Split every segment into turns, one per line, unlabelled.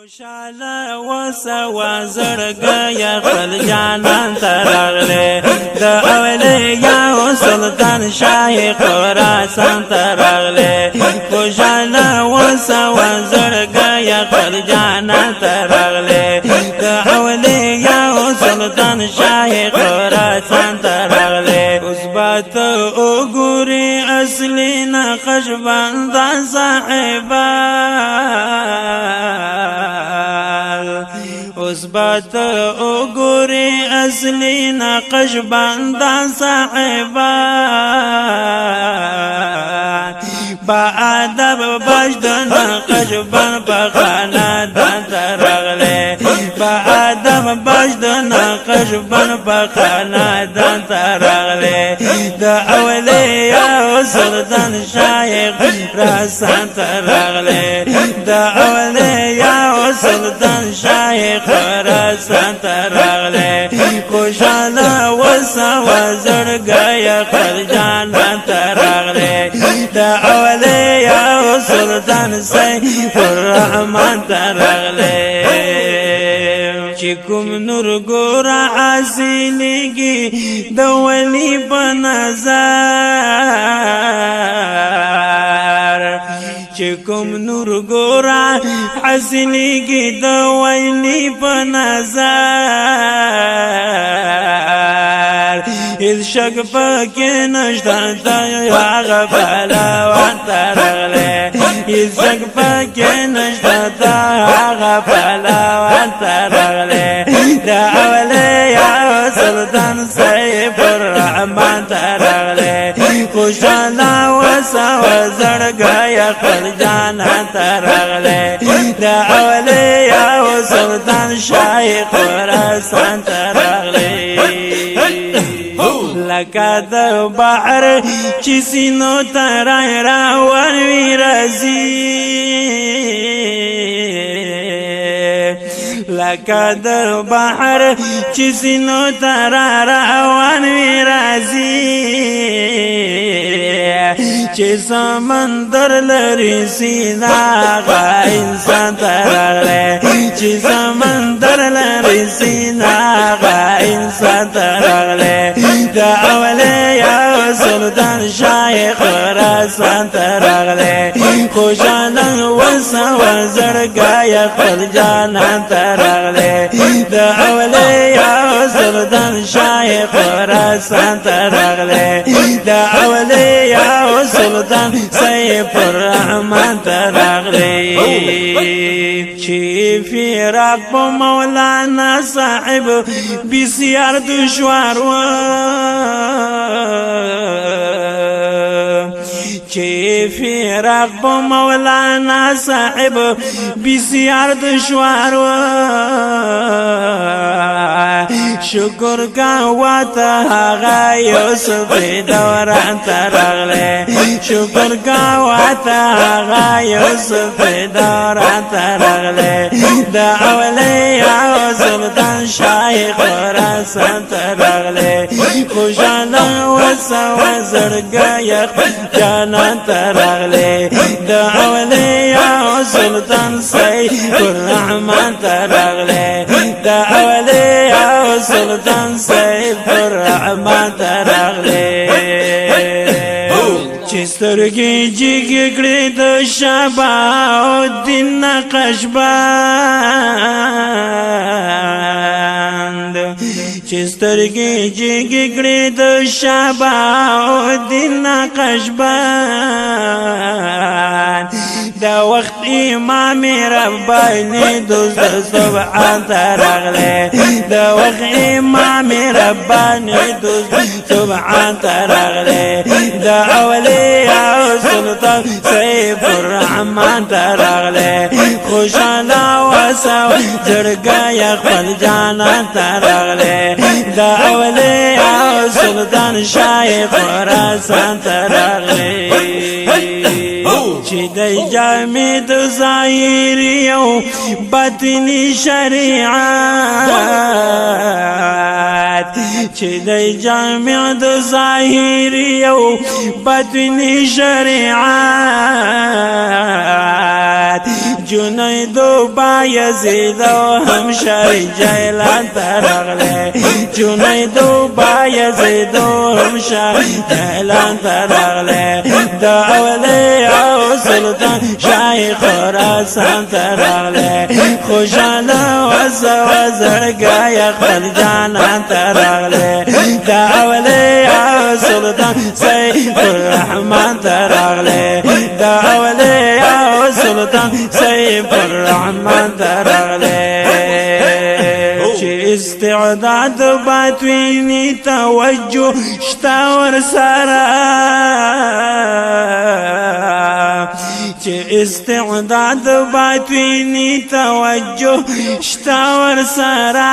خوشاله وسوا زړګي خپل جانان ترغله د اولیاء سلطان شاه خراسان ترغله خوشاله وسوا زړګي خپل جانان ترغله د اولیاء سلطان شاه خراسان ترغله مثبت وګوري اصلي نقش بندا صاحبا مثبت وګوري اصلي نقش بندا صاحبا با ادب بجد نقش بن بخانه دان ترغله با ادب بجد نقش بن بخانه دان ترغله د اولیاء سلطان شاه خراسان ترغله د اولیاء سلطان شاه خراسان ترغله خوشاله وسوا زړګي خپل جانان ترغله د اولیاء سلطان سیف الرحمن ترغله چې کوم نور ګور حاصلېږي د ولی په نظر چې کوم نور ګور حاصلېږي د ولی په نظر هیڅ شک پکې نشته هغه پهلوان ترغله هیڅ شک پکې نشته هغه پهلوان ترغله د اولیاء سلطان سیف الرحمن ترغله خوشاله وسوا زړګي خپل جانان ترغله د اولیاء سلطان شاه خراسان ترغله لکه د بحر چې سینو ته روان وي راځي لکه د بحر چې سینو ته روان وي راځي چې سمندر لري سینا غا انسان ترغله چې سمندر لري سینا غا انسان ترغله د اولیاء سلطان شاه خراسان ترغله خوشاله وسوا زړګي خپل جانان ترغله د اولیاء سلطان شاه خراسان ترغله د اولیاء سلطان سیف الرحمن ترغله چې فراق په مولانا صاحب بسیار دشوار و چې فراق په مولانا صاحب بسیار دشوار و شکر کا واته هغه یوسف دوران ترغله شکر کا واته هغه یوسف دوران ترغله د اولیاء سلطان شاه خراسان ترغله خوشاله وسوا زړګي جانان ترغله د اولیاء سلطان سیف الرحمن ترغله د اولیاء سلطان سیف الرحمن ترغله چې سترګې جګې کړې د شهابالدین نقشبند چې سترګې جګې کړې د شهابالدین نقشبند دا وخت امام ربانی دوست سبحان ترغله دا وخت امام ربانی دوست سبحان ترغله دا اولیاء سلطان سیف الرحمن ترغله خوشاله وسوا زړګي خپل جانان ترغله دا اولیاء سلطان شاه خراسان ترغله چې د جامع د ظاهري او باطني شریعت چې د جامع د ظاهري او باطني شریعت جنیدو بایزید و همشای جیلان ترغله جنیدو بایزید و همشای جیلان ترغله دا اولیاء و سلطان شای خراسان ترغله خوشانا و زرگای خپل جانان ترغله دا اولیاء و سلطان سیف الرحمن ترغله دا اولیاء و سلطان سیف الرحمن ترغله چه استعداد باطوینی توجه شتا ورسره چه استعداد باطوینی توجه شتا ورسره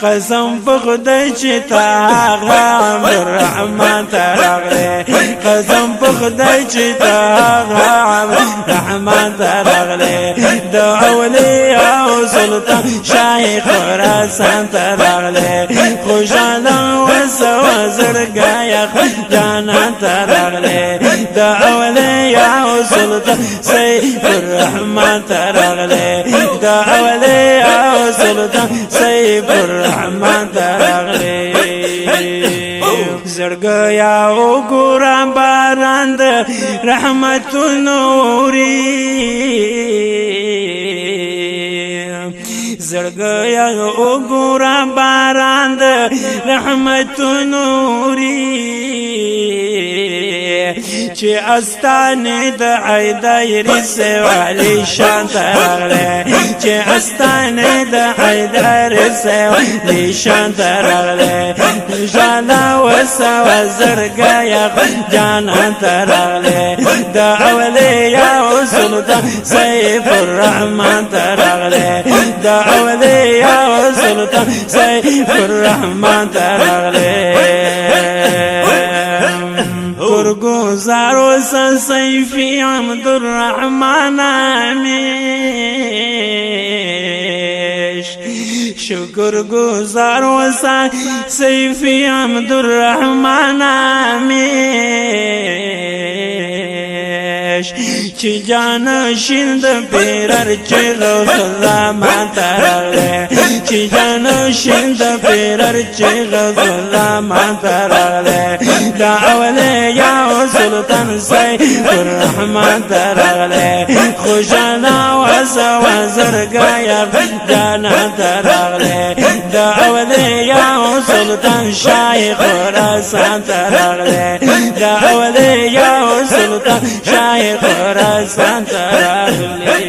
قسم بخدای چې تا عبدالرحمن ترغله قسم بخدای چې تا عبدالرحمن ترغله د اولیاء و سلطان شاه خراسان ترغله خوشاله و زرګای جانان ترغله د اولیاء و سلطان سیف الرحمن ترغله د اولیاء و سلطان سیف الرحمن ترغله زړګیا او ګورم باران د رحمت نوري زړګیا او ګورم باران د رحمت نوري چې استانه د حیدر سوالی شان ترغله چې استانه د حیدر سوالی شان ترغله جانا وسو زرګای جانان ترغله د اولیاء و سلطان سیف الرحمن ترغله د اولیاء و سلطان سیف الرحمن ترغله گرگوزار و سیفی عبدالرحمن امیش شکر گزار و سیفی عبدالرحمن امیش چی جانشین د پیرر چی غوث الزمان ترغله چی جانشین د پیرر چی غوث الزمان ترغله دا اولیاء و سلطان سیف الرحمن ترغله خوشانا و زرګای جانان ترغله دا اولیاء و سلطان شاه خراسان ترغله دا اولیاء و سلطان شاه خراسان ترغله